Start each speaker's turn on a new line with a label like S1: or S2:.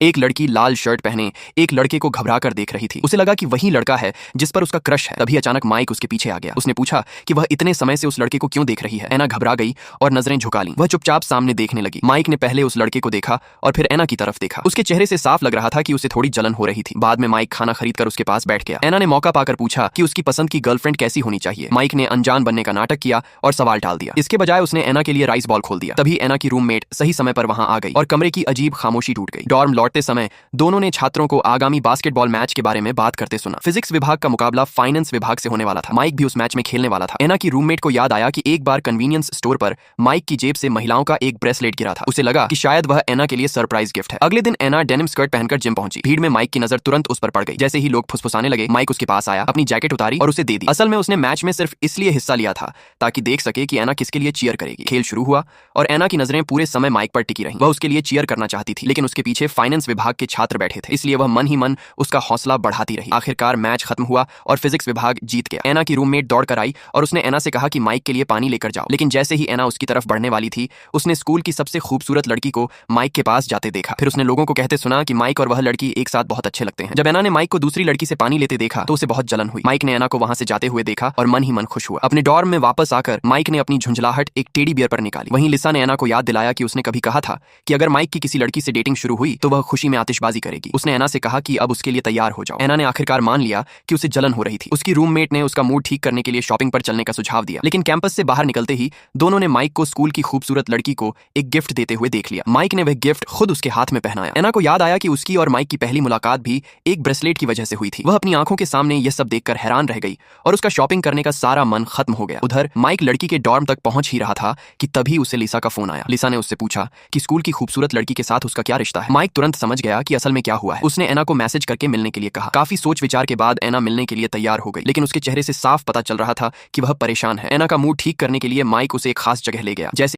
S1: एक लड़की लाल शर्ट पहने एक लड़के को घबरा कर देख रही थी। उसे लगा कि वही लड़का है जिस पर उसका क्रश है। तभी अचानक माइक उसके पीछे आ गया। उसने पूछा कि वह इतने समय से उस लड़के को क्यों देख रही है। एना घबरा गई और नजरें झुका लीं। वह चुपचाप सामने देखने लगी। माइक ने पहले उस लड़के को देखा और फिर एना की तरफ देखा। उसके चेहरे से साफ लग रहा था कि उसे थोड़ी जलन हो रही थी। बाद में माइक खाना खरीदकर उसके पास बैठ गया। एना ने मौका पाकर पूछा कि उसकी पसंद की गर्लफ्रेंड कैसी होनी चाहिए। माइक ने अनजान बनने का नाटक किया और सवाल टाल दिया। इसके बजाय उसने एना के लिए राइस बॉल खोल दिया। तभी एना की रूममेट सही समय पर वहां आ गई और कमरे की अजीब खामोशी टूट गई। डॉर्म लौटते समय दोनों ने छात्रों को आगामी बास्केटबॉल मैच के बारे में बात करते सुना। फिजिक्स विभाग का मुकाबला फाइनेंस विभाग से होने वाला था। माइक भी उस मैच में खेलने वाला था। एना की रूममेट को याद आया कि एक बार कन्वीनियंस स्टोर पर माइक की जेब से महिलाओं का एक ब्रेसलेट गिरा था। उसे लगा कि शायद वह एना के लिए सरप्राइज गिफ्ट है। अगले दिन एना डेनिम स्कर्ट पहनकर जिम पहुंची। भीड़ में माइक की नजर तुरंत उस पर पड़ गई। जैसे ही लोग फुसफुसाने लगे, माइक उसके पास आया, अपनी जैकेट उतारी और उसे दे दी। असल में उसने मैच में सिर्फ इसलिए हिस्सा लिया था ताकि देख सके कि एना किसके लिए चीयर करेगी। खेल शुरू हुआ और एना की नजरें पूरे समय माइक पर टिकी रहीं। वह उसके लिए चीयर करना चाहती थी, लेकिन उसके पीछे फाइनेंस विभाग के छात्र बैठे थे, इसलिए वह मन ही मन उसका हौसला बढ़ाती रही। आखिरकार मैच खत्म हुआ और फिजिक्स विभाग जीत गया। एना की रूममेट दौड़ कर आई और उसने एना से कहा कि माइक के लिए पानी लेकर जाओ। लेकिन जैसे ही एना उसकी तरफ बढ़ने वाली थी, उसने स्कूल की सबसे खूबसूरत लड़की को माइक के पास जाते देखा। फिर उसने लोगों को कहते सुना कि माइक और वह लड़की एक साथ बहुत अच्छे लगते हैं। जब एना ने माइक को दूसरी लड़की से पानी लेते देखा तो उसे बहुत जलन हुई। माइक ने एना को वहां से जाते हुए देखा और मन ही मन खुश हुआ। अपने डॉर्म में वापस आकर माइक ने अपनी झुंझलाहट एक टेडी बियर पर निकाली। वहीं लिसा ने एना को याद दिलाया कि उसने कभी कहा था कि अगर माइक की किसी लड़की से डेटिंग शुरू हुई तो वह खुशी में आतिशबाजी करेगी। उसने एना से कहा कि अब उसके लिए तैयार हो जाओ। एना ने आखिरकार मान लिया कि उसे जलन हो रही थी। उसकी रूममेट ने उसका मूड ठीक करने के लिए शॉपिंग पर चलने का सुझाव दिया। लेकिन कैंपस से बाहर निकलते ही दोनों ने माइक को स्कूल की खूबसूरत लड़की को एक गिफ्ट देते हुए देख लिया। माइक ने वह गिफ्ट खुद उसके हाथ में पहनाया। एना को याद आया कि उसकी और माइक की पहली मुलाकात भी एक ब्रेसलेट की वजह से हुई थी। वह अपनी आंखों के सामने यह सब देखकर हैरान रह गई और उसका शॉपिंग करने का सारा मन खत्म हो गया। उधर माइक लड़की के डॉर्म तक पहुंच ही रहा था कि तभी उसे लिसा का फोन आया। लिसा ने उससे पूछा कि स्कूल की खूबसूरत लड़की के साथ उसका क्या रिश्ता है। माइक तुरंत समझ गया कि असल में क्या हुआ है। उसने एना को मैसेज करके मिलने के लिए कहा। काफी सोच विचार के बाद एना मिलने के लिए तैयार हो गई, लेकिन उसके चेहरे से साफ पता चल रहा था कि वह परेशान है। एना का मूड ठीक करने के लिए माइक उसे एक खास जगह ले गया। जैसे